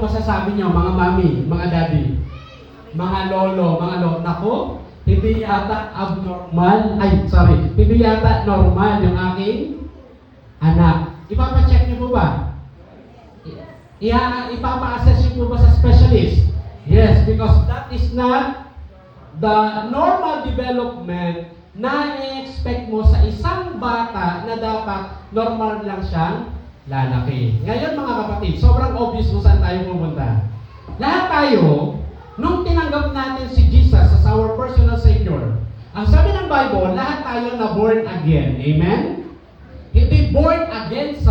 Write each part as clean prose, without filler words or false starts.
masasabi niyo, mga mami, mga daddy, mga lolo, mga lolo? Naku, hindi yata abnormal, hindi yata normal yung aking anak. Ipapacheck niyo po ba? Ipapa-assess niyo po ba sa specialist? Yes, because that is not the normal development na i-expect mo sa isang bata na dapat normal lang siyang lalaki. Ngayon mga kapatid, sobrang obvious kung saan tayo pumunta. Lahat tayo, nung tinanggap natin si Jesus as our personal Savior, ang sabi ng Bible, lahat tayo na born again. Amen? Hindi born again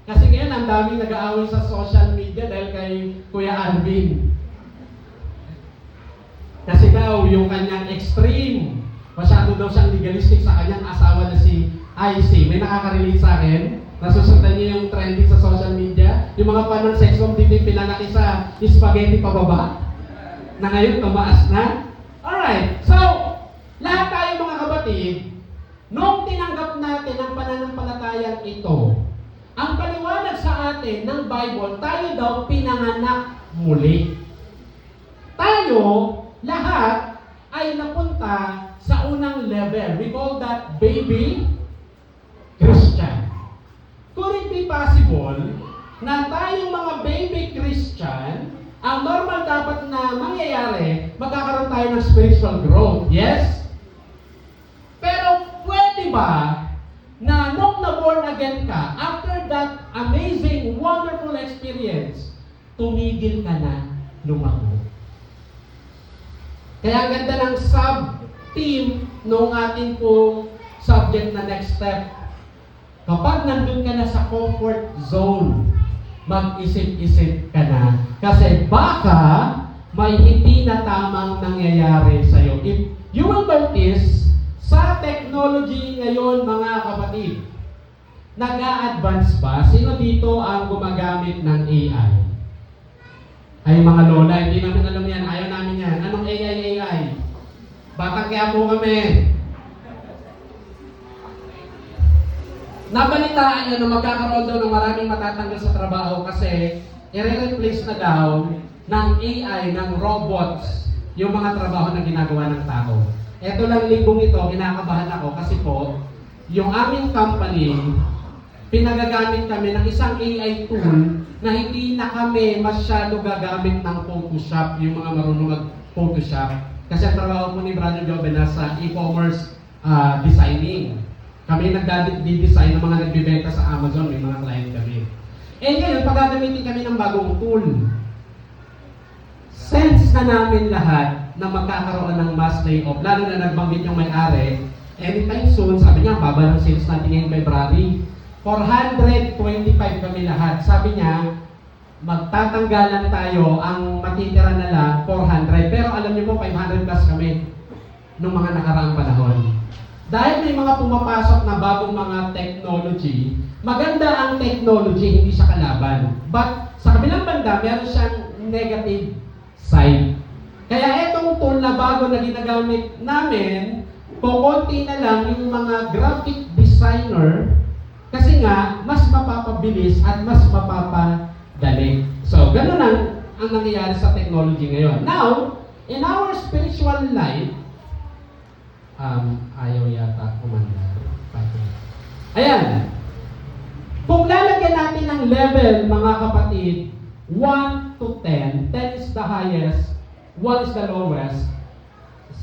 kasi ngayon ang daming nag-aaway sa social media dahil kay Kuya Alvin. Kasi daw, yung kanyang extreme, masyado daw siyang legalistic sa kanyang asawa na si IC. May nakaka-relate sa akin. Nasusundan niyo yung trending sa social media. Yung mga fan ng sex bomb, dito pinalaki sa spaghetti pababa. Na ngayon, tumaas na. Alright. So, lahat tayo mga kapatid, nung tinanggap natin ang pananampalatayang ito, ang paliwanag sa atin ng Bible, tayo daw pinanganak muli. Tayo, lahat, ay napunta sa unang level. We call that baby Christian. Could it be possible na tayong mga baby Christian, ang normal dapat na mangyayari, magkakaroon tayo ng spiritual growth? Yes? Pero pwede ba na nung na-born again ka, after that amazing, wonderful experience, tumigil ka na lumago? Kaya ang ganda ng sub-theme noong ating pong subject na next step. Kapag nandun ka na sa comfort zone, mag-isip-isip ka na. Kasi baka may hindi na tamang nangyayari sa'yo. If you will notice, sa technology ngayon mga kapatid, nag-a-advance pa. Sino dito ang gumagamit ng AI? Ay mga lola, hindi namin alam yan. Ayaw namin yan. Anong AI? Batang kaya po kami. Nabalitaan nyo na magkakaroon daw ng maraming matatanggal sa trabaho kasi i-replace na daw ng AI, ng robots, yung mga trabaho na ginagawa ng tao. Ito lang linggong ito, kinakabahan ako kasi po, yung aming company, pinagagamit kami ng isang AI tool na hindi na kami masyado gagamit ng Photoshop, yung mga marunong mag-Photoshop. Kasi ang trabaho po ni Brother Joven sa e-commerce designing. Kami nagdi-design ng mga nagbibenta sa Amazon, may mga client kami. Ngayon, pagagamitin kami ng bagong tool. Sense na namin lahat na magkakaroon ng mass layoff, lalo na nagbanggit yung may-ari, anytime soon, sabi niya, baba ng sales natin ngayong February. 425 kami lahat. Sabi niya, magtatanggalan tayo, ang matitira na lang 400. Pero alam niyo po, 500 plus kami nung mga nakaraang panahon. Dahil may mga pumapasok na bagong mga technology, maganda ang technology, hindi siya kalaban. But sa kabilang banda, meron siyang negative side. Kaya itong tool na bago na ginagamit namin, kukunti na lang yung mga graphic designer kasi nga, mas mapapabilis at mas mapapadali. So, ganun ang nangyayari sa technology ngayon. Now, in our spiritual life, ayaw yata kumanda. Ayan. Kung lalagyan natin ng level, mga kapatid, 1 to 10, 10 is the highest, 1 is the lowest,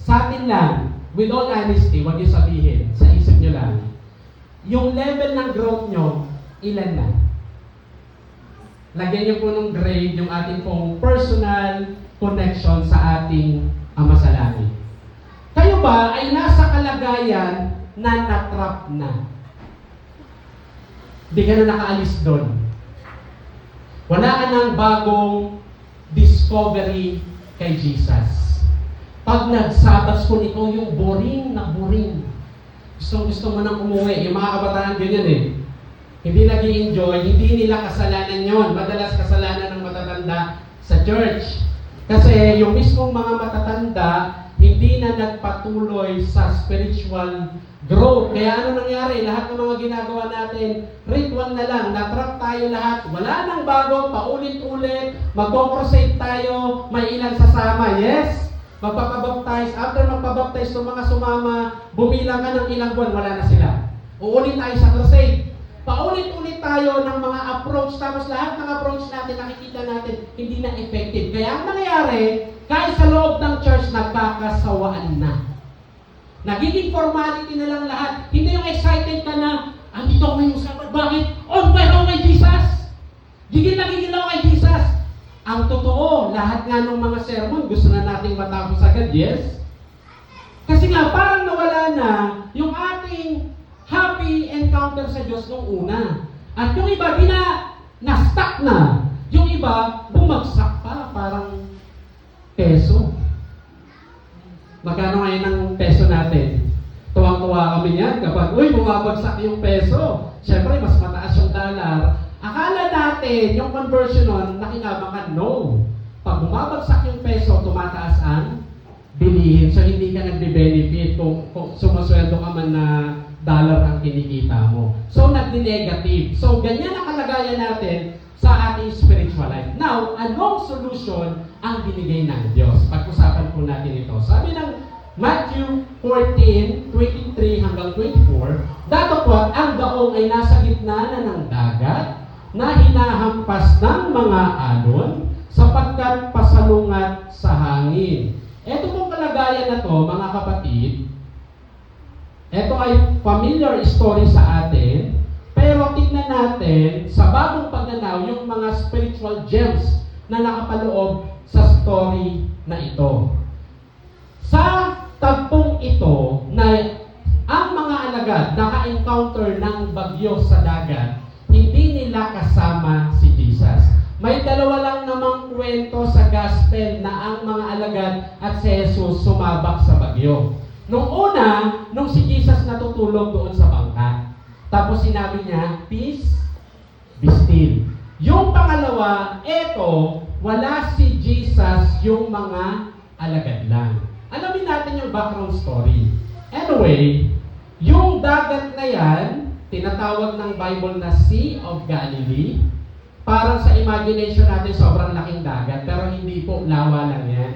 sa atin lang, with all honesty, wag yung sabihin, sa isip nyo lang, yung level ng growth nyo, ilan na? Lagyan nyo po ng grade yung ating pong personal connection sa ating Ama sa Langit. Kayo ba ay nasa kalagayan na natrap na? Hindi ka na nakaalis doon. Wala ka ng bagong discovery kay Jesus. Pag nagsabat ko ikaw yung boring na boring. Gusto mo nang umuwi. Yung mga kabataan ganyan eh. Hindi nag-i-enjoy, hindi nila kasalanan yon. Madalas kasalanan ng matatanda sa church. Kasi yung mismong mga matatanda, hindi na nagpatuloy sa spiritual growth. Kaya ano nangyari? Lahat ng mga ginagawa natin, ritual na lang, natrap tayo lahat, wala nang bago, paulit-ulit, magko-crusade tayo, may ilang sasama, yes? Magpapabaptize, after magpabaptize ng mga sumama, bumilang ka ng ilang buwan, wala na sila. Uulit tayo sa crusade. Paulit-ulit tayo ng mga approach, tapos lahat ng approach natin, nakikita natin, hindi na effective. Kaya ang nangyayari, kahit sa loob ng church, nagkakasawaan na. Nagiging formality na lang lahat. Hindi yung excited ka na, andito ako ngayong Sabat, bakit? On fire ako kay Jesus! Gigil na gigil ako kay Jesus! Ang totoo, lahat nga ng mga sermon, gusto na nating matapos agad, yes? Kasi nga, parang nawala na yung ating happy encounter sa Diyos nung una. At yung iba, na-stuck na. Yung iba, bumagsak pa, parang peso. Magkano ngayon ang peso natin? Tuwang-tuwa kami niyan kapag, bumabagsak yung peso. Siyempre, mas mataas yung dollar. Akala natin, yung conversion nun, nakinabangan, no. Pag bumabagsak yung peso, tumataas ang bilihin. So, hindi ka nagbe-benefit kung sumasweldo ka man na dollar ang kinikita mo. So, nagdi-negative. So, ganyan ang kalagayan natin sa ating spiritual life. Now, anong solution ang binigay ng Diyos? Pag-usapan po natin ito. Sabi ng Matthew 14:23 hanggang 24, datapwat ang daong ay nasa gitna na ng dagat na hinahampas ng mga alon sapagkat pasalungat sa hangin. Ito pong kalagayan na to, mga kapatid, ito ay familiar story sa atin, pero tignan natin sa bagong pagnanaw yung mga spiritual gems na nakapaloob sa story na ito. Sa tagpong ito na ang mga alagad naka-encounter ng bagyo sa dagat, hindi nila kasama si Jesus. May dalawa lang namang kwento sa gospel na ang mga alagad at si Jesus sumabak sa bagyo. Nung una, nung si Jesus natutulog doon sa bangka, tapos sinabi niya, peace, be still. Yung pangalawa, wala si Jesus, yung mga alagad lang. Alamin natin yung background story. Anyway, yung dagat na yan, tinatawag ng Bible na Sea of Galilee. Parang sa imagination natin, sobrang laking dagat, pero hindi po, lawa lang yan.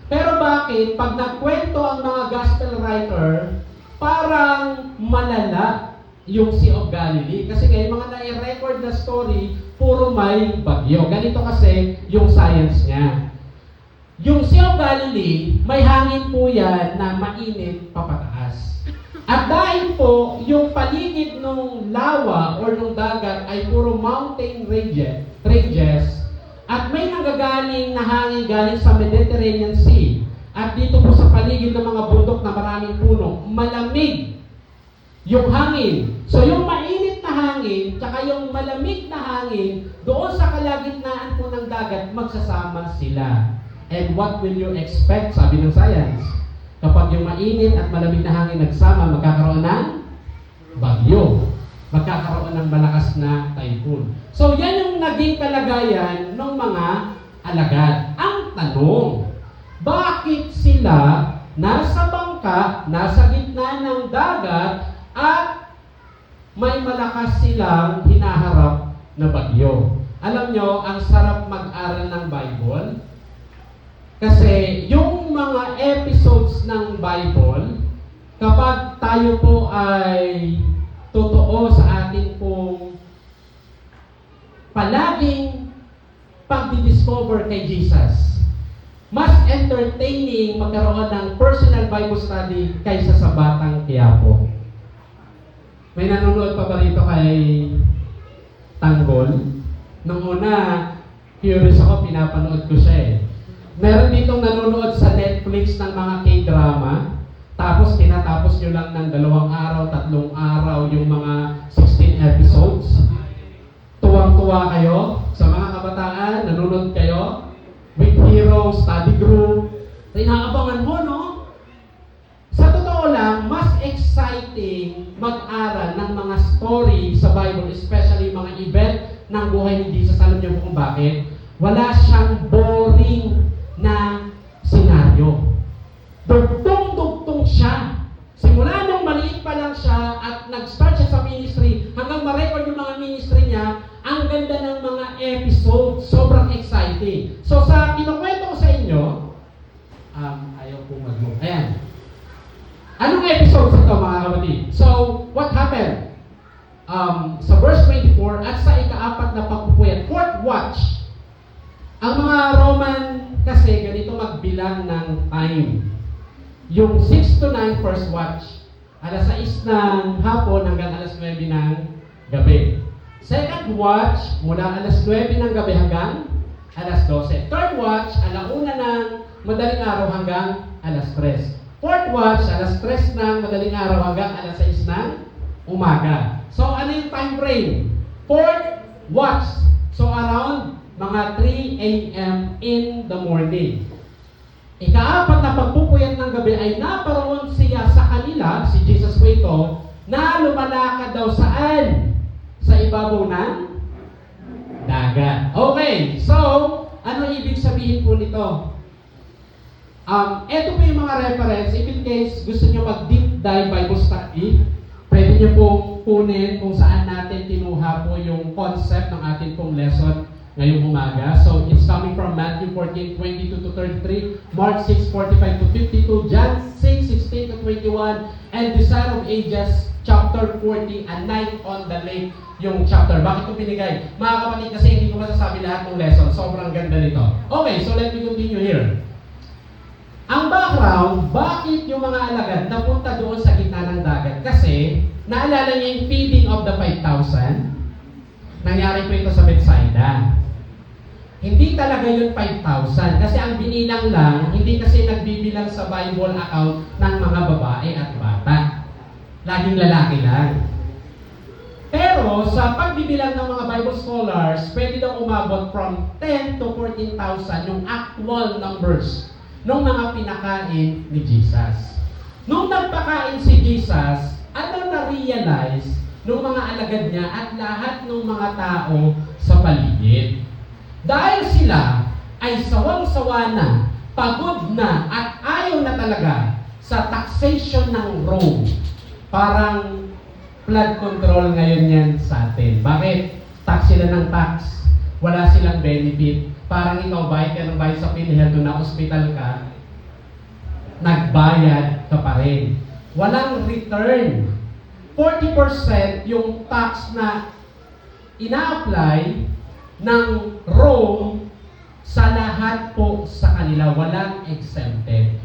Pero bakit? Pag nagkwento ang mga gospel writer, parang malala yung Sea of Galilee. Kasi kaya mga nai-record na story, puro may bagyo. Ganito kasi yung science niya. Yung Sea of Galilee, may hangin po yan na mainit papataas. At dahil po, yung paligid ng lawa or ng dagat ay puro mountain ranges, at may nanggagaling na hangin galing sa Mediterranean Sea. At dito po sa paligid ng mga bundok na maraming puno, malamig yung hangin. So yung mainit na hangin, tsaka yung malamig na hangin, doon sa kalagitnaan po ng dagat, magsasama sila. And what will you expect? Sabi ng science, kapag yung mainit at malamig na hangin nagsama, magkakaroon ng bagyo. Magkakaroon ng malakas na typhoon. So yan yung naging kalagayan ng mga alagad. Ang tanong, bakit sila nasa bangka, nasa gitna ng dagat, at may malakas silang hinaharap na bagyo? Alam nyo, ang sarap mag-aral ng Bible. Kasi yung mga episodes ng Bible, kapag tayo po ay totoo sa atin pong palaging pag-discover kay Jesus, mas entertaining magkaroon ng personal Bible study kaysa sa Batang Quiapo. May nanonood pa ba rito kay Tanggol? Nung una, curious ako, pinapanood ko siya eh. Meron ditong nanonood sa Netflix ng mga K-drama, tapos tinatapos nyo lang ng 2 araw, 3 araw yung mga 16 episodes. Tuwang-tuwa kayo sa mga kabataan, nanonood kayo, with Hero, study group. Inaabangan mo, no? Sa totoo lang, mas exciting mag-aral ng mga story sa Bible, especially mga event ng buhay ni Jesus. Alam niyo kung bakit? Wala siyang boring na senaryo. The So sa kinukwento ko sa inyo, ayaw po mag-move. Ayan. Anong episode ito mga kapatid? So, what happened? Sa verse 24 at sa ika-4 na pagpupuyat, fourth watch. Ang mga Roman kasi ganito magbilang ng time. Yung 6 to 9 first watch, alas 6 ng hapon hanggang alas 9 ng gabi. Second watch, mula alas 9 ng gabi hanggang alas 12. Third watch, alauna ng madaling araw hanggang alas 3. Fourth watch, alas 3 ng madaling araw hanggang alas 6 ng umaga. So, ano yung time frame? Fourth watch. So, around mga 3 a.m. in the morning. Ika-4 na pagpupuyat ng gabi ay naparoon siya sa kanila, si Jesus po ito, na lumalakad daw saan? Sa ibabaw ng dagat. Okay, so, ano ibig sabihin po nito? Ito po yung mga reference. If in case gusto nyo mag-deep dive Bible study, pwede nyo pong kunin kung saan natin kinuha po yung concept ng ating pong lesson ngayong umaga. So, it's coming from Matthew 14:22 to 33, Mark 6:45 to 52, John 6:16 to 21, and Desire of Ages, chapter 40, A Night on the Lake, yung chapter. Bakit ko binigay? Mga kapatid, kasi hindi ko masasabi lahat ng lesson. Sobrang ganda nito. Okay, so let me continue here. Ang background, bakit yung mga alagad napunta doon sa gitna ng dagat? Kasi, naalala niyo yung feeding of the 5,000? Nangyari po ito sa Bethsaida. Hindi talaga yun 5,000 kasi ang binilang lang, hindi kasi nagbibilang sa Bible account ng mga babae at bata. Laging lalaki lang. Pero sa pagbibilang ng mga Bible scholars, pwede daw umabot from 10 to 14,000 yung actual numbers nung mga pinakain ni Jesus. Nung nagpakain si Jesus, ano na-realize nung mga alagad niya at lahat ng mga tao sa paligid? Dahil sila ay sawang-sawa na, pagod na, at ayaw na talaga sa taxation ng Rome. Parang flood control ngayon yan sa atin. Bakit? Tax sila ng tax. Wala silang benefit. Parang ikaw, bayad ka ng bayad sa PhilHealth na hospital ka, nagbayad ka pa rin. Walang return. 40% yung tax na ina-apply ng Rome sa lahat po sa kanila. Walang exempted.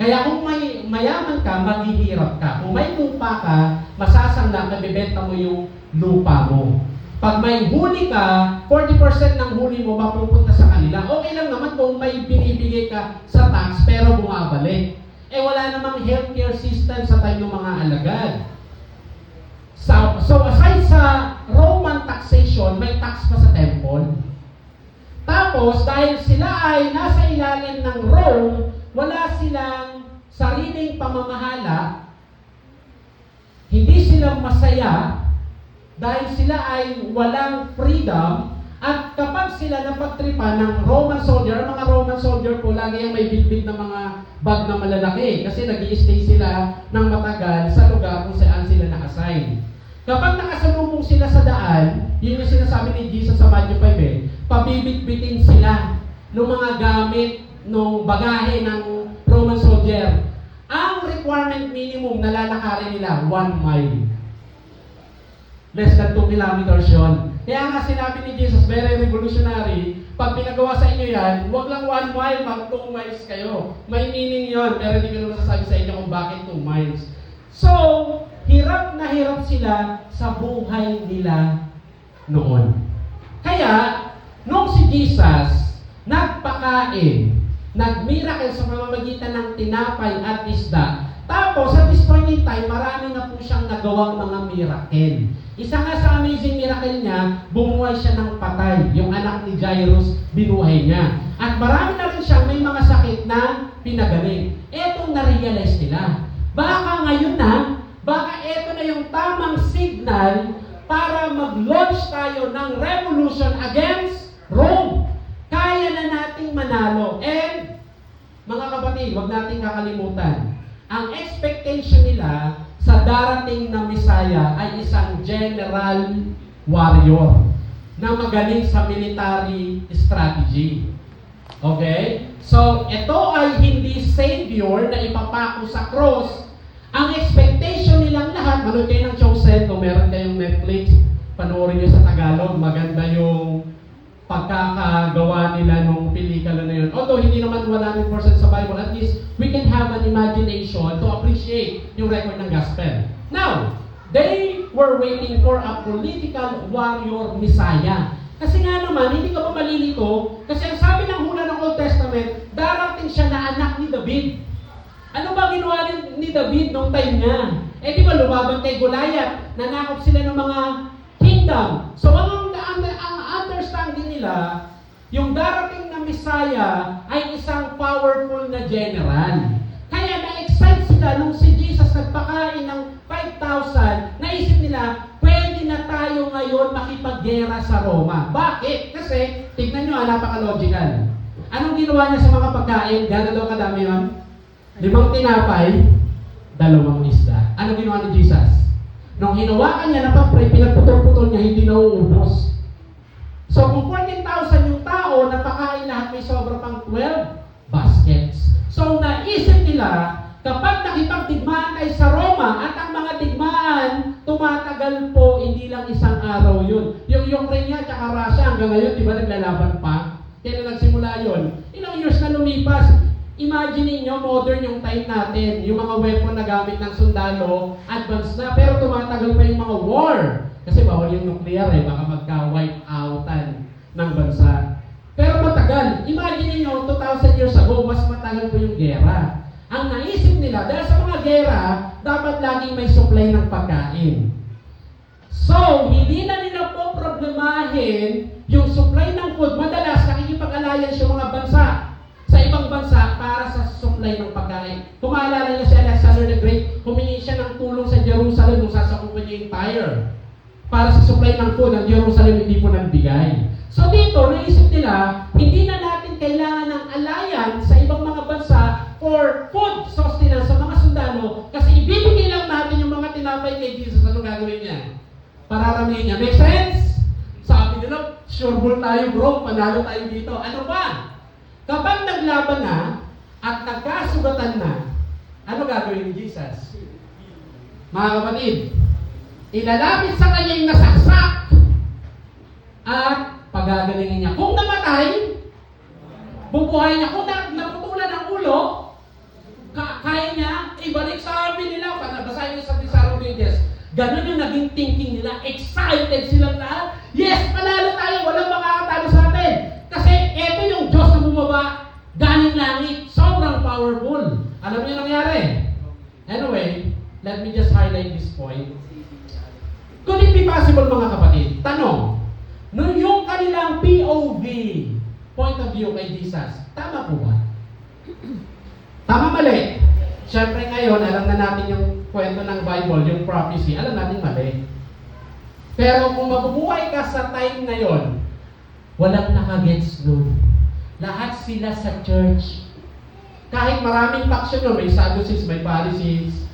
Kaya kung may mayaman ka, maghihirap ka. Kung may lupa ka, masasangla, mabibenta mo yung lupa mo. Pag may huli ka, 40% ng huli mo mapupunta sa kanila. Okay lang naman kung may binibigay ka sa tax pero bumabalik. Wala namang healthcare system sa time ng mga alagad. So aside sa Roman taxation, may tax pa sa temple. Tapos, dahil sila ay nasa ilalim ng Rome, wala silang sariling pamamahala, hindi sila masaya, dahil sila ay walang freedom, at kapag sila napagtripan ng Roman soldier, ang mga Roman soldier po, lagi yung may bitbit na mga bag na malalaki kasi nag-i-stay sila ng matagal sa lugar kung saan sila na-assign. Kapag nakasalubong sila sa daan, yun yung sinasabi ni Jesus sa Matthew 5, pabibit-bitin sila ng mga gamit, ng bagahe ng Roman soldier. Ang requirement minimum na lalakarin nila, 1 mile. Less than 2 kilometers yun. Kaya nga sinabi ni Jesus, very revolutionary, pag pinagawa sa inyo yan, huwag lang 1 mile, mag 2 miles kayo. May meaning yun, pero hindi ko naman sasabi sa inyo kung bakit 2 miles. So, hirap na hirap sila sa buhay nila noon. Kaya, nung si Jesus nagpakain, nag-miracle sa pamamagitan ng tinapay at isda, tapos at this point in time, marami na po siyang nagawang mga miracle. Isa nga sa amazing miracle niya, bumuhay siya ng patay. Yung anak ni Jairus, binuhay niya. At marami na rin siyang may mga sakit na pinagaling. Etong na-realize nila. Baka ngayon na, baka eto na yung tamang signal para mag-launch tayo ng revolution against Rome. Kaya na nating manalo. And, mga kapatid, huwag nating kakalimutan, ang expectation nila sa darating na Messiah ay isang general warrior na magaling sa military strategy. Okay? So, ito ay hindi Savior na ipapako sa cross. Ang expectation nilang lahat, manood kayo ng Chosen, kung meron kayong Netflix, panoorin nyo sa Tagalog, maganda yung pagkakagawa nila nung pelikula na yun. Although hindi naman 100% sa Bible, at least we can have an imagination to appreciate yung record ng gospel. Now, they were waiting for a political warrior Messiah. Kasi nga naman, hindi ka ba malilito? Kasi ang sabi ng hula ng Old Testament, darating siya na anak ni David. Ano ba ginawa ni David nung time niya? Eh di ba lumaban kay Goliath, nanakop sila ng mga kingdom. So ang understanding nila, yung darating na Messiah ay isang powerful na general. Kaya na-excite sila nung si Jesus nagpakain ng 5,000, naisip nila, pwede na tayo ngayon makipaggera sa Roma. Bakit? Kasi, tignan nyo, napaka-logical. Anong ginawa niya sa mga pagkain? Gano'n daw kadami yun? 5 tinapay, 2 isda. Anong ginawa ni Jesus? Nung hinawakan niya na pa-pray, pinagputol-putol niya, hindi nauubos. So, kung 14,000 yung tao, napakain lahat, may sobra pang 12 baskets. So, naisip nila, kapag nakipagdigmaan tayo sa Roma at ang mga digmaan tumatagal po, hindi lang isang araw yun. Yung Ukraine at Russia hanggang ngayon, di ba naglalaban pa? Kailan nagsimula yun? Ilang years na lumipas. Imagine niyo modern yung time natin. Yung mga weapon na gamit ng sundalo, advanced na, pero tumatagal pa yung mga war. Kasi bawal yung nuclear baka magka-wipe outan ng bansa. Pero matagal. Imagine niyo 2,000 years ago, mas matagal po yung gera. Ang naisip nila, dahil sa mga gera, dapat laging may supply ng pagkain. So, hindi na nila po problemahin yung supply ng food. Madalas, nakikipag-alliance yung mga bansa sa ibang bansa para sa supply ng pagkain. Kung maalala niyo si Alexander the Great, humingi siya ng tulong sa Jerusalem nung sasakupan niya yung empire. Para sa supply ng food, ang Jerusalem hindi po nagbigay. So dito, naisip nila, hindi na natin kailangan ng alliance sa ibang mga bansa for food sustenance sa mga sundalo kasi ibibigay lang natin yung mga tinapay kay Jesus. Ano gagawin niya? Pararamihin niya. Make sense? Sabi nila, sure ball tayo bro, panalo tayo dito. Ano ba? Kapag naglaban na at nagkasugatan na, ano gagawin ni Jesus? Mga kapatid, ilalapit sa kanya yung nasaksak at pagagalingin niya. Kung namatay, bubuhay niya. Kung naputulan ang ulo, kaya niya, ibalik sa amin nila. Basahin niyo sa Pizarro Pages. Ganon yung naging thinking nila. Excited silang lahat. Yes, panalo tayo. Walang makakatalo sa atin. Kasi eto yung Diyos na bumaba galing langit. Sobrang powerful. Alam niyo nangyari? Anyway, let me just highlight this point. Could it be possible mga kapatid? Tanong, nung yung kanilang POV, point of view kay Jesus, tama po ba? Tama mali? Siyempre ngayon, alam na natin yung kwento ng Bible, yung prophecy, alam natin mali. Pero kung mabubuhay ka sa time na yon, walang nakagets nun. Lahat sila sa church. Kahit maraming faction yun, may Sadducees, may Pharisees,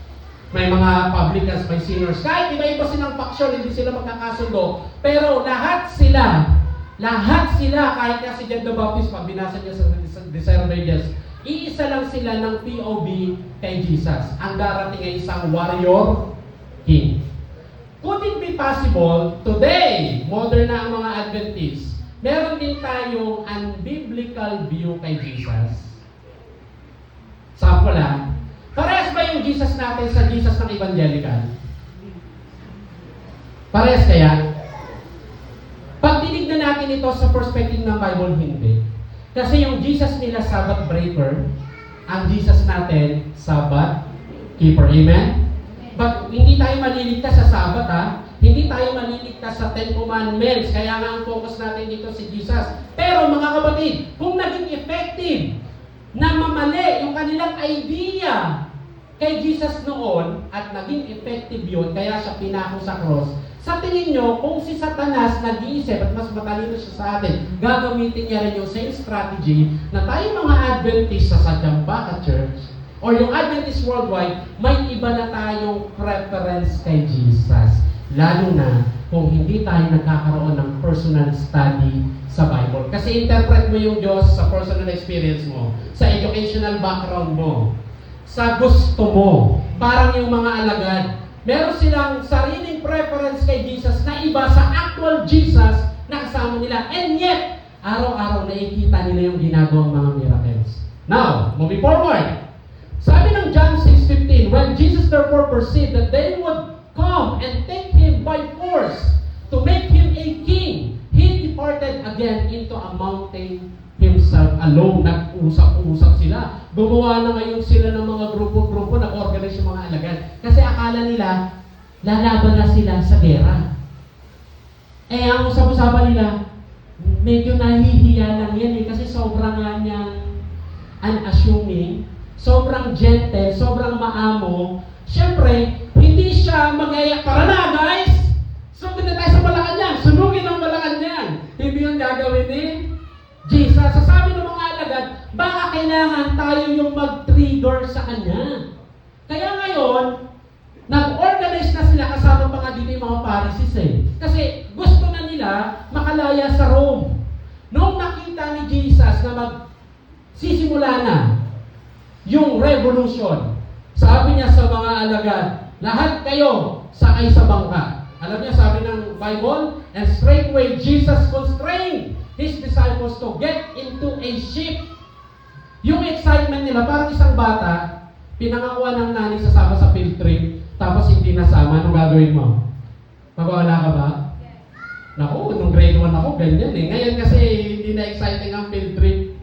may mga publicans, may sinners. Kahit iba-iba silang faction, hindi sila magkakasundo. Pero lahat sila, kahit nga si John the Baptist, pag binasa niya sa Pizarro Pages, iisa lang sila ng POV kay Jesus. Ang darating ay isang warrior king. Could it be possible, today, modern na ang mga Adventists, meron din tayong unbiblical view kay Jesus? Sample lang. Parehas ba yung Jesus natin sa Jesus ng evangelical? Parehas kaya? Pag tinignan natin ito sa perspective ng Bible, hindi. Kasi yung Jesus nila, Sabbath breaker, ang Jesus natin, Sabbath keeper. Amen? But hindi tayo maliligtas sa Sabbath, ha? Hindi tayo maliligtas sa 10 Commandments. Kaya nga ang focus natin dito si Jesus. Pero mga kapatid, kung naging effective na mamali yung kanilang idea kay Jesus noon at naging effective yun, kaya siya pinako sa cross, sa tingin nyo, kung si Satanas nag-iisip at mas matalino siya sa atin, gagamitin niya rin yung same strategy na tayo mga Adventist sa Sadyambaka Church or yung Adventist worldwide, may iba na tayong preference kay Jesus. Lalo na kung hindi tayo nagkakaroon ng personal study sa Bible. Kasi interpret mo yung Diyos sa personal experience mo, sa educational background mo, sa gusto mo. Parang yung mga alagad, meron silang sariling preference kay Jesus na iba sa actual Jesus na kasama nila. And yet, araw-araw nakikita nila yung ginagawang mga miracles. Now, moving forward. Sabi ng John 6:15, when Jesus therefore perceived that they would come and take him by force to make him a king, he departed again into a mountain himself alone. Nag-usap-usap sila. Gumawa na ngayon sila ng mga grupo-grupo, nag-organize yung mga alagad. Kasi akala nila, lalaban na sila sa gera. Eh, ang usap-usapan nila, medyo nahihiya lang yan kasi sobrang nga niyang unassuming, sobrang gentle, sobrang maamo. Siyempre, hindi siya mag-ayak, tara na guys! Sunod na tayo sa Malacanang, sunugin ang Malacanang. Hindi yung gagawin ni Jesus. Sasabi ng mga alagad, baka kailangan tayo yung mag-trigger sa kanya. Kaya ngayon, nag-organize na sila kasama pa nga dito yung mga Pharisees eh. Kasi gusto na nila makalaya sa Rome. Noong nakita ni Jesus na magsisimula na yung revolution, sabi niya sa mga alagad, lahat kayo sakay sa bangka. Alam niya, sabi ng Bible, and straightway Jesus constrained his disciples to get into a ship. Yung excitement nila, parang isang bata, pinangakuha ng nanay sasama sa field trip, tapos hindi nasama, anong gagawin mo? Magwawala ka ba? Naku, nung grade 1 ako, ganyan eh. Ngayon kasi hindi na exciting ang field trip.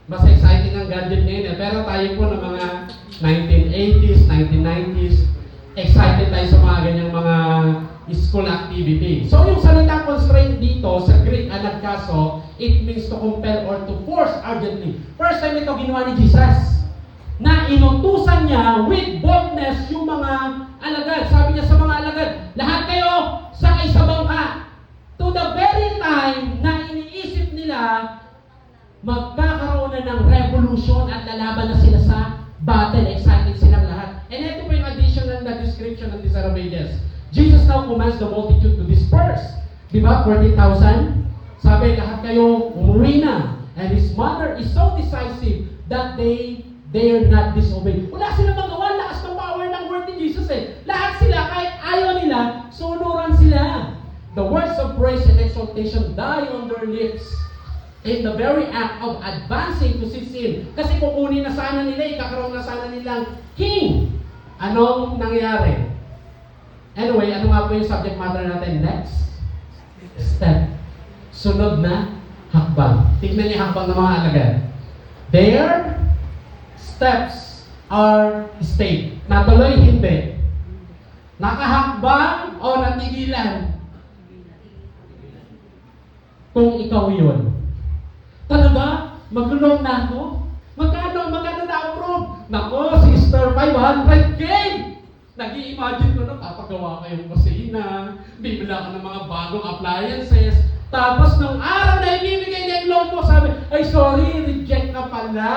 Mas exciting ang gadget ngayon eh. Pero tayo po ng mga 1980s, 1990s, excited tayo sa mga ganyang mga school activity. So yung salita constraint dito sa Greek anagkaso, it means to compel or to force urgently. First time ito ginawa ni Jesus, na inutusan niya with boldness yung mga alagad. Sabi niya sa mga alagad, lahat kayo sakay sa bangka. To the very time na iniisip nila magkakaroon na ng revolution at lalaban na sila sa battle, excited silang lahat. And ito po yung additional na description ng disobedience. Jesus now commands the multitude to disperse. Diba? 40,000. Sabi, lahat kayo umuwi na. And his mother is so decisive that they dare not disobey. Wala silang magawa. Lakas ng power ng word ni Jesus eh. Lahat sila, kahit ayaw nila, sunuran sila. The words of praise and exaltation die on their lips in the very act of advancing to seize him. Kasi kukunin na sana nila, ikakaroon na sana nilang king. Anong nangyari? Anyway, ano nga po yung subject matter natin? Next step. Sunod na hakbang. Tignan niyo hakbang ng mga alagad. Their steps are stayed. Natuloy, hindi. Nakahakbang o natigilan? Kung ikaw yun. Talaga? Maglulong na ako? Magkano na-approve? Nako, sister, 500K! Nag-i-imagine ko na papagawa kayong kusina, bibila ka ng mga bagong appliances, tapos nung araw na ibibigay niya yung loan mo, sabi, ay sorry, reject ka pala.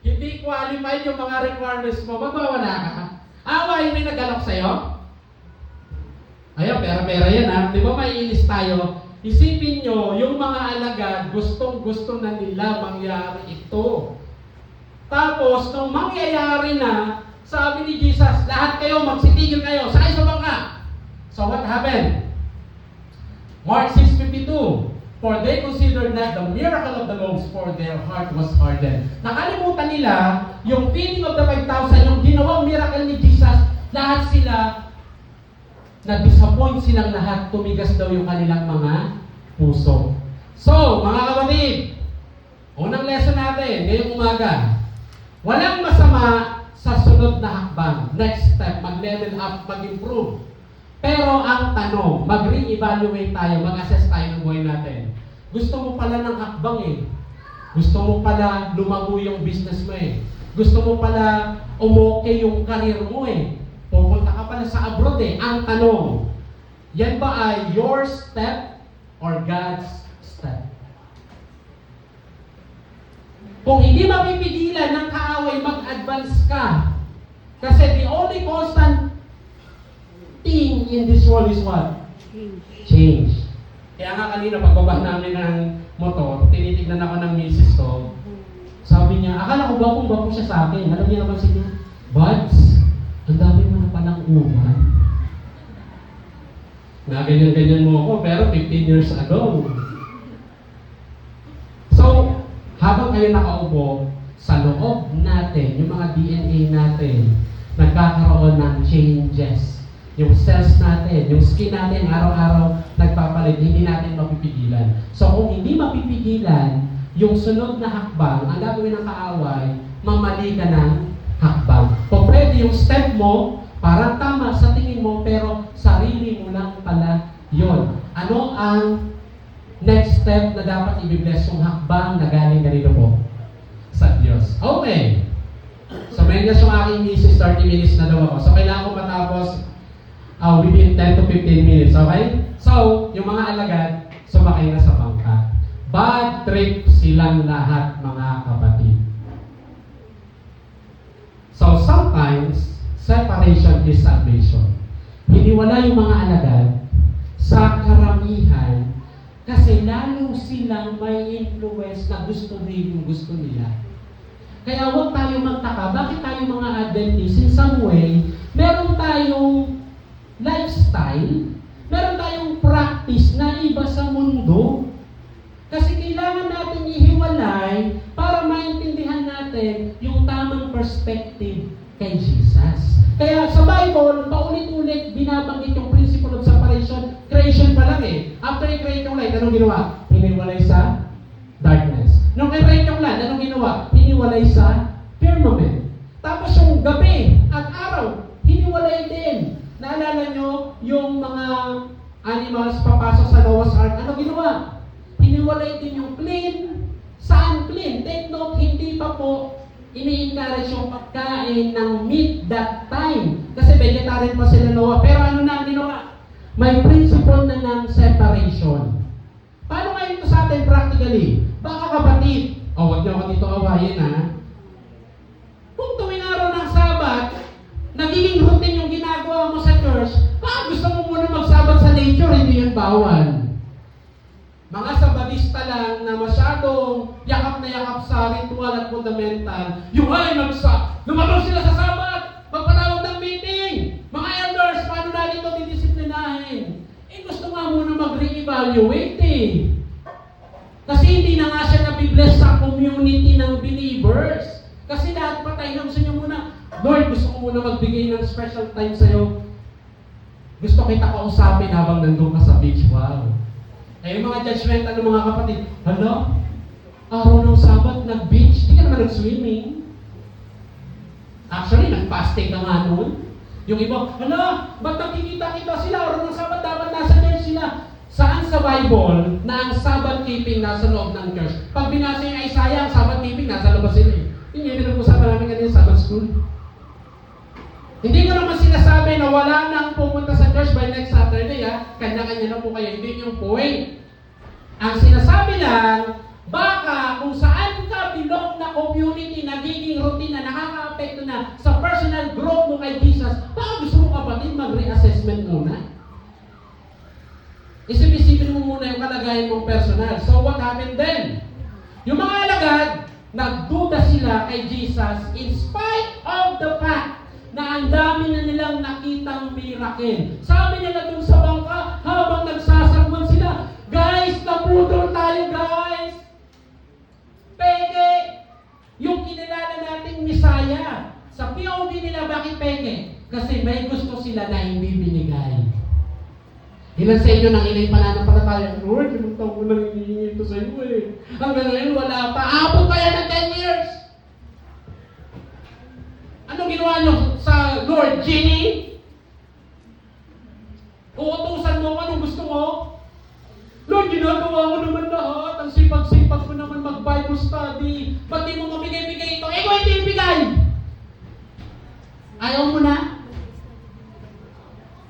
Hindi qualified yung mga requirements mo, magwawala ka. Away, may nag-alok sa'yo? Ayun, pera-pera yan ha. Di ba maiinis tayo? Isipin nyo, yung mga alagad, gustong-gusto na nila mangyari ito. Tapos, nung mangyayari na, sabi ni Jesus, lahat kayo, magsitigil kayo, sakay sa bangka. So what happened? Mark 6:52, for they considered not the miracle of the loaves, for their heart was hardened. Nakalimutan nila, yung feeding of the 5,000, yung ginawang miracle ni Jesus, lahat sila na-disappoint silang lahat, tumigas daw yung kanilang mga puso. So, mga kapatid, unang lesson natin, ngayong umaga, walang masama sa sunod na hakbang. Next step, mag-level up, mag-improve. Pero ang tanong, mag-re-evaluate tayo, mag-assess tayo ng buhay natin. Gusto mo pala ng hakbang eh. Gusto mo pala lumago yung business mo eh. Gusto mo pala umoke yung career mo eh. Pupunta ka pala sa abroad eh. Ang tanong, yan ba ay your step or God's step? Kung hindi mapipigilan ng kaaway, mag-advance ka. Kasi the only constant thing in this world is what? Change. Kaya nga kanina pagbaba namin ng motor, tinitignan ako ng misis ko. Sabi niya, akala ko bapong-bapo siya sa akin. Alam niya naman siya, Buds, ang dami mo na palang uman. Na ganyan-ganyan mo ako, pero 15 years ago. So, habang kayo nakaupo, sa loob natin, yung mga DNA natin, nagkakaroon ng changes. Yung cells natin, yung skin natin, araw-araw nagpapalit, hindi natin mapipigilan. So, kung hindi mapipigilan, yung sunod na hakbang, ang gagawin ng kaaway, mamali ka ng hakbang. Kung pwede yung step mo, parang tama sa tingin mo, pero sarili mo lang pala yon. Ano ang next step na dapat i-bless yung hakbang na galing kanino po? Sa Diyos. Okay. So, may yung aking misis, 30 minutes na daw ako. So, kailangan ko matapos within 10 to 15 minutes. Okay? So, yung mga alagad, sumakay na sa bangka. Bad trip silang lahat, mga kapatid. So, sometimes, separation is salvation. Hiniwala yung mga alagad sa karamihan kasi lalo silang may influence na gusto rin yung gusto nila. Kaya huwag tayo magtaka, bakit tayo mga Adventists in some way, meron tayong lifestyle, meron tayong practice na iba sa mundo. Kasi kailangan natin ihiwalay para maintindihan natin yung tamang perspective kay Jesus. Kaya sa Bible, paulit-ulit binabanggit yung principle of separation. Creation pa lang eh. After i-create yung light, anong ginawa? Hiniwalay sa darkness. Nung i-create yung land, anong ginawa? Hiniwalay sa firmament. Tapos yung gabi at araw, hiniwalay din. Naalala nyo yung mga animals papasok sa Noah's Ark, anong ginawa? Hiniwalay din yung clean sa unclean. Take note, hindi pa po ini-encourage yung pagkain ng meat that time. Kasi vegetarian pa sila Noah. Pero ano na ang ginawa? May principle na ng separation. Paano ngayon ito sa atin practically? Baka kapatid, huwag niyo ako dito awayin ha. Kung tuwing araw ng Sabat, nagiging routine yung ginagawa mo sa church, baka gusto mo muna magsabat sa nature, hindi yun bawal. Mga Sabadista lang na masyadong yakap na yakap sa ritual at fundamental, yung ay lumabas sila sa Sabat, magpatawag ng meeting, mga elders, paano natin ito didisiplinahin? Gusto nga muna mag-re-evaluate eh. Kasi hindi na nga siya nabibless sa community ng believers. Kasi lahat patay lang sa inyo muna, Lord, gusto ko muna magbigay ng special time sa'yo. Gusto kita kausapin habang nandun ka sa beach. Wow. Eh, yung mga judgmental ng mga kapatid, hala, araw ng Sabat, nag-beach, di ka naman nag-swimming. Actually, nag-fasting na nga noon. Yung iba, hala, ba't nakikita-kita sila, araw ng Sabat, dapat nasa church sila. Saan sa Bible na ang Sabbath keeping nasa loob ng church? Pag binasa yung Isaiah, ang Sabbath keeping nasa labas sila eh. Yun yung pinag-usapan namin kanina sa Sabbath school. Hindi ko naman sinasabi na wala nang pumunta sa church by next Saturday ha. Kanya-kanya na po kayo. Hindi yung point. Ang sinasabi lang, baka kung saan ka bilog na community, nagiging routine na nakaka-apekto na sa personal growth mo kay Jesus, baka gusto mo kapatid mag-reassessment muna. Isip-isipin mo muna yung kalagayan mong personal. So what happened then? Yung mga alagad, nagduda sila kay Jesus in spite of the fact na ang dami na nilang nakitang miracle. Sabi nila dun sa bangka, habang nagsasagwan sila, guys, napudol tayo guys! Peke! Yung kinilala nating Misaya. Sa POV nila, bakit peke? Kasi may gusto sila na hindi binigay. Ilan sa inyo nang inay pananampalataya, Lord, ilang taon ko lang hinihingi ito sa iyo eh. Hanggang ngayon, wala pa. Abot pa yan ng 10 years! Anong ginawa nyo sa Lord? Genie? Uutusan mo anong gusto mo? Lord, ginagawa mo naman lahat. Ang sipag-sipag ko naman mag-Bible study. Ba't di mo mabigay-bigay ito? Eh, kung hindi ibigay! Ayaw mo na?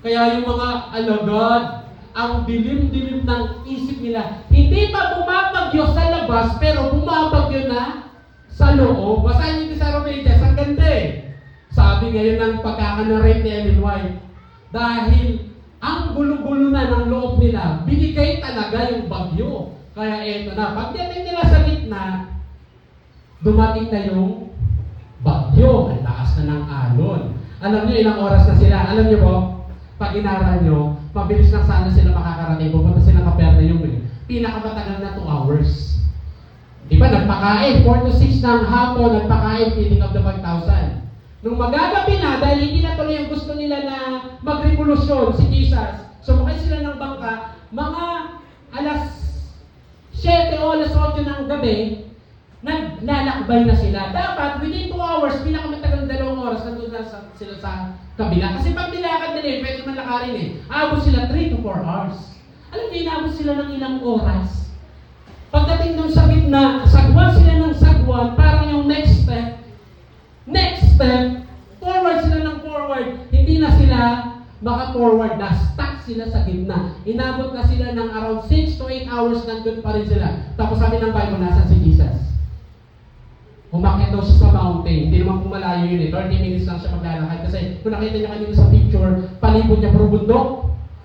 Kaya yung mga alagad, ang dilim-dilim ng isip nila, hindi pa bumabagyo sa labas, pero bumabagyo na sa loob. Basahin niyo sa Romedias, ang ganda eh. Sabi ngayon ng pagkakanarate ni Ellen White, dahil ang gulo-gulo na ng loob nila, binigay talaga yung bagyo. Kaya eto na, pagdating nila sa gitna, dumating na yung bagyo. Ang lakas na ng alon. Alam nyo ilang oras na sila? Alam nyo po, pag inaral nyo, mabilis lang sana sila makakarating. Pupunta sila Capernaum eh. Pinakamatagal na 2 hours. Diba, nagpakain, 4 to 6 ng hapon, nagpakain, feeding of the 5,000. Nung magagabi na, dahil hindi na tuloy ang gusto nila na magrevolusyon si Jesus, sumakay sila ng bangka, mga alas 7 o alas 8 ng gabi, naglalakbay na sila. Dapat, within 2 hours, pinakamatagal 2 oras, nandun na sila sa kabila. Kasi pag nilakad nila pwede man lakarin abot sila 3 to 4 hours. Alam niyo, inabot sila ng ilang oras. Pagdating doon sa gitna, sagwan sila ng sagwan, parang yung next step, forward sila ng forward. Hindi na sila maka-forward na, stuck sila sa gitna. Inabot na sila ng around 6 to 8 hours, nandun pa rin sila. Tapos sabi ng Bible, nasa si Jesus. Umakyat daw siya sa mountain. Hindi naman pumalayo yun 30 minutes lang siya maglalakad. Kasi kung nakita niyo kanina sa picture, palibot niya puro bundok.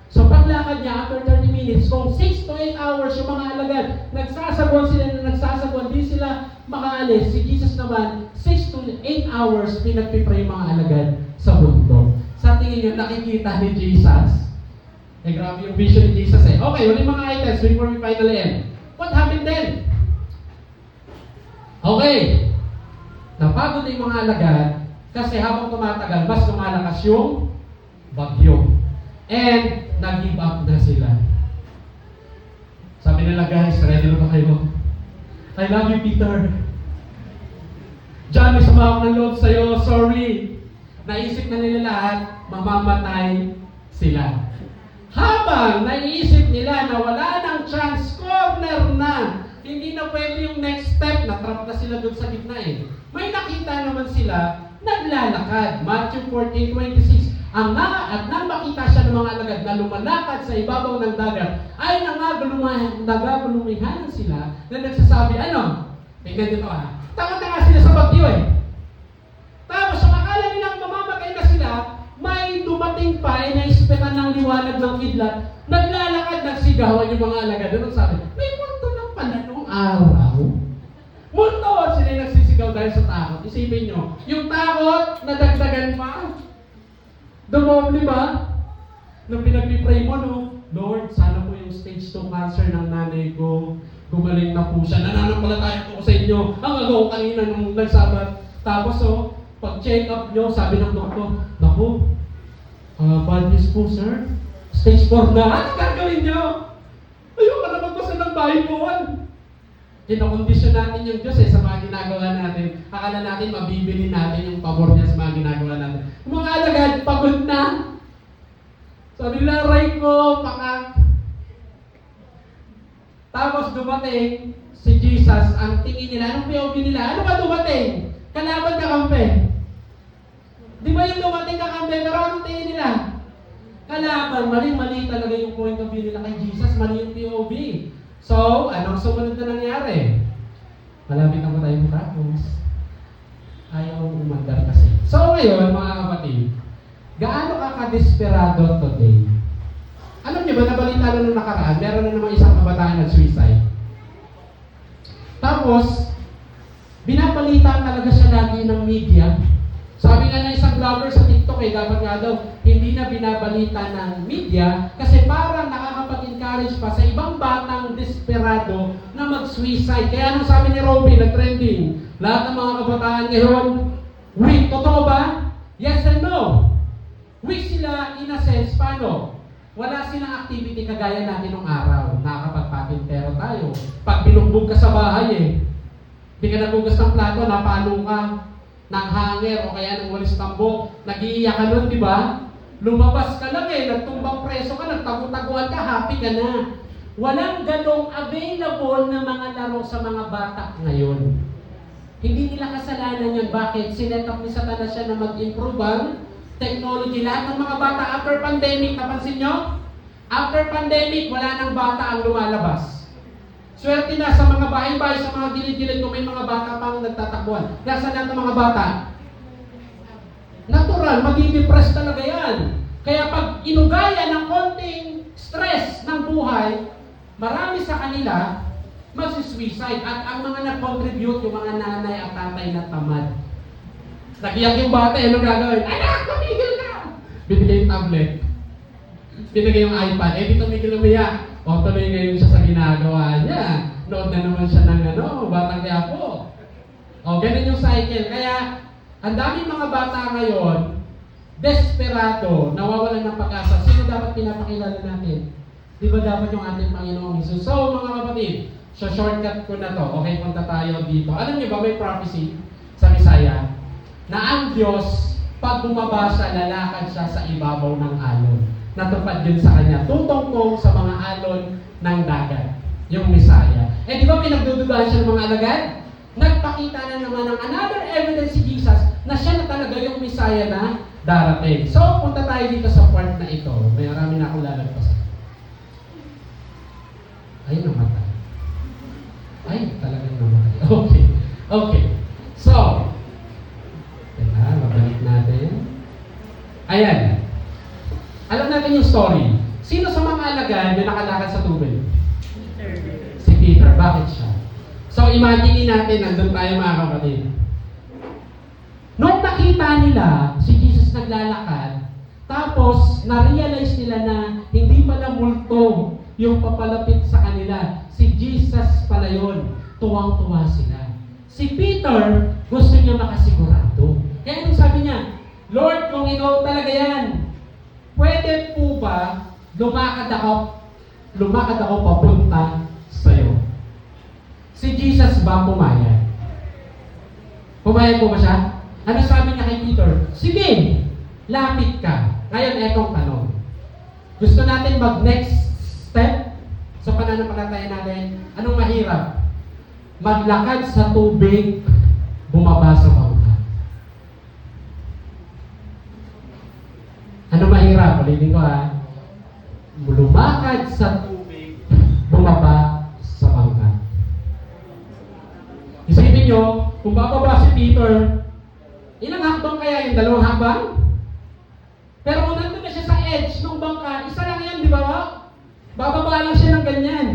So paglakad niya, after 30 minutes, kung 6 to 8 hours yung mga alagad, nagsasagwan sila na nagsasagwan, di sila makaalis. Si Jesus naman, 6 to 8 hours, pinagpipray yung mga alagad sa bundok. Sa tingin niyo, nakikita ni Jesus? Grabe yung vision ni Jesus eh. Okay, ulit mga items before we finally end. What happened then? Okay. Napagod na yung mga alagad kasi habang tumatagal, mas lumalakas yung bagyo. And, nag-give up na sila. Sabi nila, guys, ready na ba kayo? I love you, Peter. John, may sama ako ng loob sa'yo. Sorry. Naisip na nila lahat, mamamatay sila. Habang naiisip nila na wala ng chance, corner na. Hindi na pwede yung next step, natrap na sila doon sa gitna eh. May nakita naman sila, naglalakad. Matthew 14:26. At nang makita siya ng mga alagad na lumalakad sa ibabaw ng dagat, ay nagagulumihan sila na nagsasabi, tingnan dito tanga-tanga sila sa bagyo eh. Tapos, ang akala nilang mamamatay na sila, may dumating pa ay naispetan ng liwanag ng kidlat, naglalakad, nagsigawan yung mga alagad. Doon sabi, may multo lang pala noong araw. Multo! Sila nagsisigaw dahil sa takot. Isipin nyo, yung takot, nadagdagan pa. Dumoble ba? Nung pinag-pray mo, Lord, sana po yung stage 2 cancer ng nanay ko, gumaling na po siya. Nananampalataya po ko sa inyo. Ang agaw kanina nung nagsabat. Tapos, pag-check up nyo, sabi ng doktor, naku, bad news po, sir. Stage 4 na. Ano gagawin nyo? Ayoko na magbasa ng Bible. Kinokondisyon natin yung Diyos sa mga ginagawa natin. Akala natin mabibili natin yung pabor niya sa mga ginagawa natin. Yung mga alagad, pagod na. Sabi nila, aray ko, pakak. Tapos dumating si Jesus, ang tingin nila, anong POV nila? Ano ba dumating? Kalaban ka kampe. Di ba yung dumating ka kampe, pero anong tingin nila? Kalaban, mali talaga yung point of view nila kay Jesus, mali yung POV. So, anong sumunod na nangyari? Malapit na po tayo matapos. Ayaw umandar kasi. So, ngayon, mga kapatid, gaano ka ka-desperado today? Alam niyo ba, nabalita na nung nakaraan, meron na namang isang kabataan nag-suicide. Tapos, binapalita talaga siya lagi ng media. Sabi nga ng isang vlogger sa TikTok dapat nga daw, hindi na binabalita ng media kasi parang nakakapag-encourage pa sa ibang batang desperado na mag-suicide. Kaya anong sabi ni Robin, nag-trending, lahat ng mga kabataan ngayon, weak. Totoo ba? Yes and no. Weak sila in a sense, paano? Wala silang activity kagaya natin nung araw. Nakakapagpapintero tayo. Pag binugbog ka sa bahay hindi ka nagugas ng plato, napalo ka ng hanger o kaya ng walis tambo, nag-iiyak ka nun, di ba? Lumabas ka lang nagtumbang preso ka, nagtago-taguan ka, happy ka na. Walang ganong available na mga laro sa mga bata ngayon. Hindi nila kasalanan yun. Bakit? Sinet up ni Satanas siya na mag-improve ang technology. Lahat ng mga bata after pandemic, napansin nyo? After pandemic, wala nang bata ang lumalabas. Swerte na sa mga bahay-bahay, sa mga gilid-gilid kung may mga bata pang nagtatakbuhan. Nasaan lahat ng mga bata? Natural, madidepress talaga yan. Kaya pag inugaya ng konting stress ng buhay, marami sa kanila mag-suicide. At ang mga nag-contribute, yung mga nanay at tatay na tamad. Nagiyak yung bata, ano gagawin? Anak, tumigil ka! Binigay yung tablet. Binigay yung iPad. Eh, di tumigil umiyak. O, tuloy ngayon siya sa ginagawa niya. Nood na naman siya ng Batang Quiapo. O, ganun yung cycle. Kaya, ang daming mga bata ngayon, desperado, nawawalan ng pag-asa. Sino dapat pinapakilala natin? Di ba dapat yung ating Panginoong Jesus? So, mga kapatid, shortcut ko na to. Okay, punta tayo dito. Alam niyo ba, may prophecy sa Misaya na ang Diyos, pag bumaba siya, lalakad siya sa ibabaw ng alon. Natupad yun sa kanya. Tutungkong sa mga alon ng dagat. Yung Misaya. Eh, di ba pinagdududahan siya ng mga alagad? Nagpakita na naman ng another evidence si Jesus na siya na talaga yung Misaya na darating. So, punta tayo dito sa part na ito. May marami na akong lalagpasan. Ay, namatay. Ay, talagang namatay. Okay. Okay. So, mabalik natin. Ayan. Alam natin yung story. Sino sa mga alagad na nakalakad sa tubig? Peter. Si Peter. Bakit siya? So, imagine natin, nandun tayo mga kapatid. Nung nakita nila si Jesus naglalakad, tapos na-realize nila na hindi pala multo yung papalapit sa kanila. Si Jesus pala yun. Tuwang-tuwa sila. Si Peter, gusto niya makasigurado. Kaya nung sabi niya, Lord, kung ikaw talaga yan, pwede po ba lumakad ako papunta sa'yo? Si Jesus ba pumayag? Pumayag po ba siya? Ano sabi niya kay Peter? Sige, lapit ka. Ngayon, etong tanong. Gusto natin mag-next step sa pananampalataya natin. Anong mahirap? Maglakad sa tubig, bumaba sa bangka. Ano mahirap? Ulitin ko lumakad sa tubig, bumaba sa bangka. Isipin nyo, kung bababa si Peter, ilang hakbang kaya yung dalawang hakbang? Pero kung nandun na siya sa edge ng bangka, isa lang yan, di ba? Bababa lang siya ng ganyan.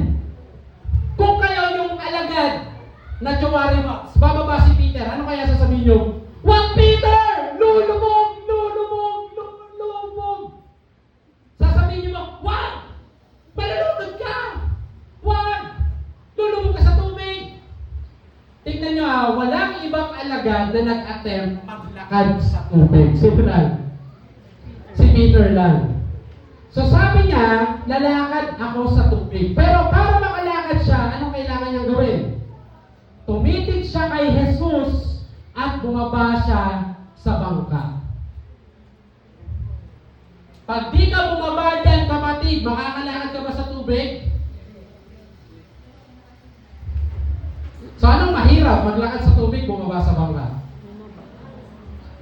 Kung kayo yung alagad na Jawari Max, bababa si Peter, ano kaya sasabihin nyo? Wag Peter! Lulubog! Lulubog! Lulubog! Sasabihin nyo ba, wag! Malulubog ka! Wag! Lulubog ka sa tubig! Tignan nyo walang ibang alagad na nag-attempt maglakad sa tubig. Sino lang? Si Peter lang. So sabi niya, lalakad ako sa tubig. Pero para makalakad siya, anong kailangan niyang gawin? Tumitig siya kay Jesus at bumaba siya sa bangka. Pag di ka bumaba dyan, kapatid, makakalakad ka ba sa tubig? So anong mahirap? Maglakad sa tubig, bumaba sa bangka.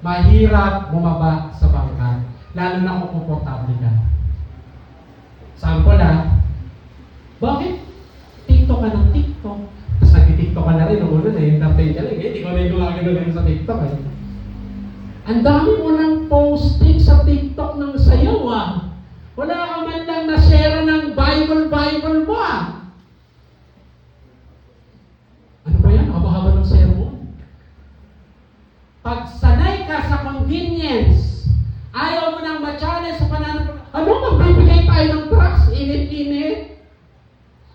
Mahirap bumaba sa bangka. Lalo na kung komportable ka. Sample bakit TikTok ka ng TikTok? Tapos nag-TikTok ka na rin, nung una na-entertain ka lang, hindi ko na yung gumagano sa TikTok Ang dami mo nang posting sa TikTok ng sayaw Wala ka man lang na-share ng Bible mo Ano ba yan? Haba-haba ng sermon. Pag sanay ka sa convenience, ayaw mo nang ma-challenge sa pananampalataya. Ano, magbibigay tayo ng drugs? Init-init?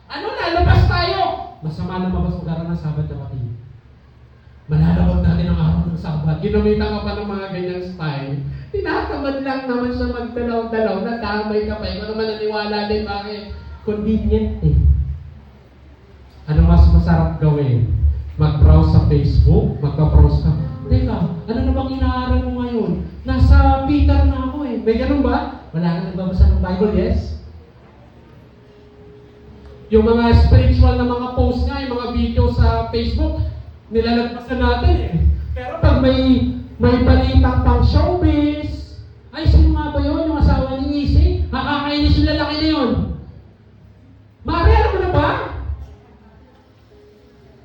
Ano, lalabas tayo? Masama na mabas mag-aral ng Sabat na pati. Malalawag natin ang araw ng Sabat. Ginamitan ka pa ng mga ganyang style. Tinatamad lang naman siya magdalaw-dalaw. Nadamay ka pa. Ikaw naman naniwala din bakit convenient Ano mas masarap gawin? Mag-browse sa Facebook? Magka-browse ka? Teka, ano na bang inaaral mo ngayon? Nasa Peter na ako May ganun ba? Wala kang nagbabasa ng Bible, yes? Yung mga spiritual na mga post nga, yung mga video sa Facebook, nilalagpasan natin Pero pag may balita pang showbiz, ay sino nga ba yun? Yung asawa ni Nisi? Nakakainis yung lalaki na yun. Mari, alam mo na ba?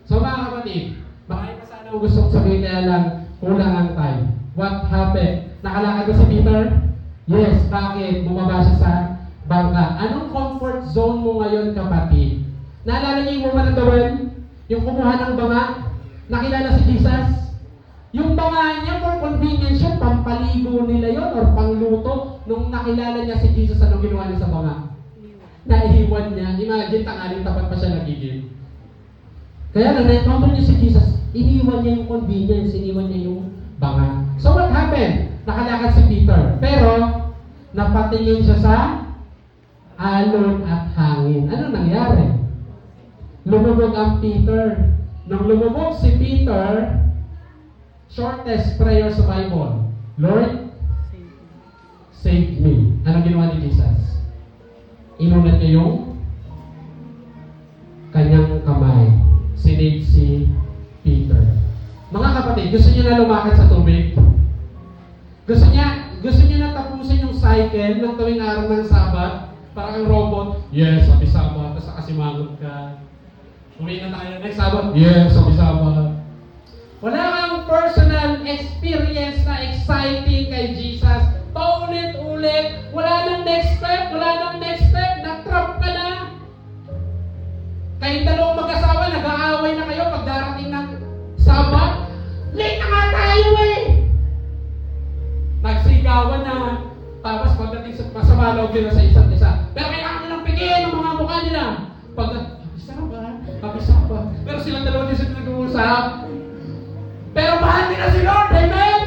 So mga kapatid, marami pa sana gusto kong sabihin kaya lang kulang ang time. What happened? Nakalakad ba si Peter? Yes, bakit? Bumaba siya sa bangka. Anong comfort zone mo ngayon, kapatid? Naalala niyo yung woman of the well? Yung kumuha ng banga? Nakilala si Jesus? Yung banga niya, for convenience yun, pampaligo nila yon or pangluto. Nung nakilala niya si Jesus, anong ginawa niya sa banga? Naiiwan niya. Imagine, tangaling tapat pa siya nagigil. Kaya na na-encounter niya si Jesus, iniwan niya yung convenience, iniwan niya yung banga. So what happened? Nakalakad si Peter. Pero, napatingin siya sa alon at hangin. Ano nangyari? Lumubog ang Peter. Nung lumubog si Peter, shortest prayer sa Bible, Lord, save me. Anong ginawa ni Jesus? Inunat niya yung kanyang kamay. Sinave si Peter. Mga kapatid, gusto niyo na lumakad sa tubig? Gusto niyo na tapusin yung cycle ng tuwing araw ng Sabat? Parang ang robot, yes, sabi Sabat, tapos nakasimangot ka. Uwi na tayo next Sabat, yes, sabi Sabat. Wala kang personal experience na exciting kay Jesus. Paulit-ulit, wala nang next step, na-trap ka na. Kayong dalawang mag-asawa, nag-aaway na kayo pag darating ng Sabat. Late na nga tayo eh! Nagsigawan na. Tapos pagdating sa masama loob nila sa isa't isa. Pero kailangan nilang pigilin ang mga mukha nila. Kapisa ba? Pero silang dalawa din sila nag-uusap. Pero mahal nila si Lord, amen!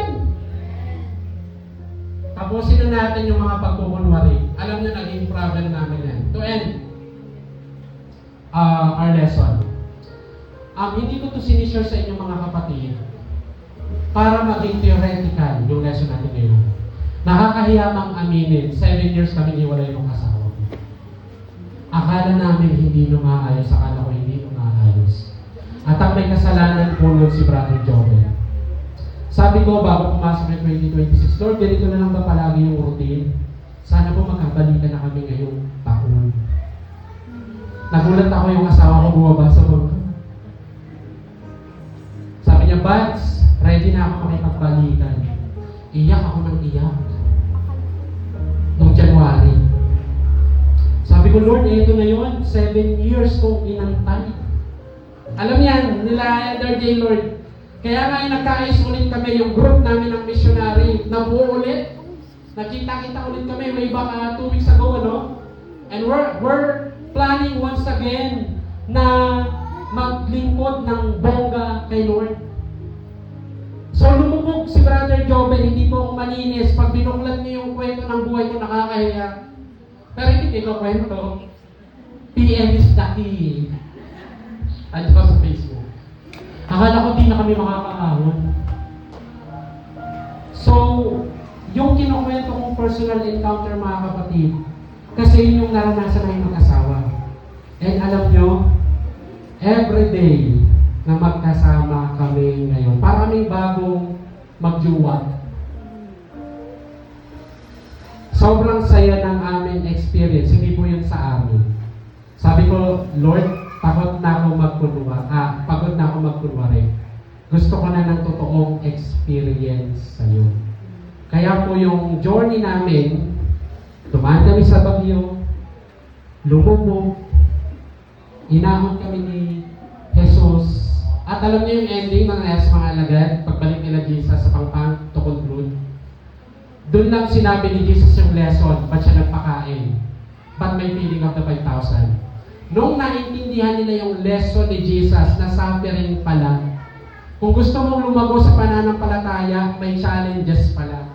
Tapusin na natin yung mga pagkukunwari. Alam niyo, naging problem namin yan. To end our lesson. Hindi ko to sinishare sa inyo mga kapatid para maging theoretical yung lesson natin ngayon. Nakakahiya mang aminin, 7 years kami hiwalay ng asawa ko. Akala namin hindi na maayos, akala ko hindi na maayos. At ang may kasalanan po nun si Brother Joven. Sabi ko, bago pumasok ng 2026, Lord, ganito na lang ba palagi yung routine? Sana po magkabalikan na kami ngayong taon. Nagulat ako yung asawa ko bumaba sa bangka. Sabi niya, Bads, ready na ako makipagbalikan. Iyak ako ng iyak. Noong January. Sabi ko, Lord, ito na yun. 7 years kong inantay. Alam yan, nila Elder J. Lord. Kaya nga nagkaayos ulit kami, yung group namin ng missionary. Nabuo ulit. Nakita-kita ulit kami, may baka 2 weeks ago, ano? And we're planning once again na maglingkod ng bongga kay Lord. So lumubog si Brother Joven, hindi po ako malinis. Pag binuklat niyo yung kwento ng buhay ko, nakakahiya. Pero hindi ko kwento. PM is the key. Ano pa sa Facebook? Akala ko di na kami makakaahon. So, yung kinukwento kong personal encounter mga kapatid, kasi yun yung naranasan na yung mag-asawa. And alam nyo, everyday na magkasama kami ngayon, para kaming bagong magjuwa. Sobrang saya ng aming experience, hindi po yun sa amin. Sabi ko, Lord, pagod na ako magkunwari. Gusto ko na ng totoong experience sa'yo. Kaya po yung journey namin, dumaan kami sa Baguio, lumubog, inahon kami ni Jesus. At alam niyo yung ending ng mga alagad, pagbalik nila Jesus sa Pangpang to conclude. Doon lang sinabi ni Jesus yung lesson, ba't siya nagpakain? Ba't may feeding of the 5,000? Nung naintindihan nila yung lesson ni Jesus na suffering pala, kung gusto mong lumago sa pananampalataya, may challenges pala.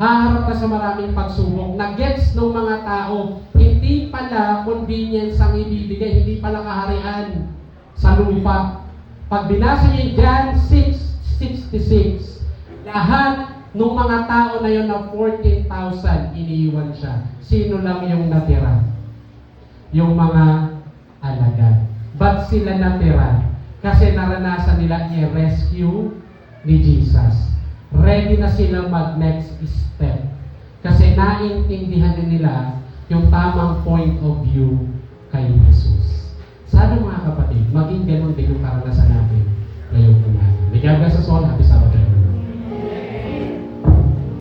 Haharap ka sa maraming pagsubok na gets ng mga tao, hindi pala convenience ang ibibigay, hindi pala kaharian sa lupa. Pag binasa niyo John 6:66, lahat ng mga tao na yun na 14,000 iniiwan siya. Sino lang yung natira? Yung mga alagad. Ba't sila natira? Kasi naranasan nila i-rescue ni Jesus. Ready na silang mag-next step. Kasi naintindihan nila yung tamang point of view kay Jesus. Sana mga kapatid, maging ganun din yung karanasan natin ngayong umaga. May God bless us all. Happy Sabbath.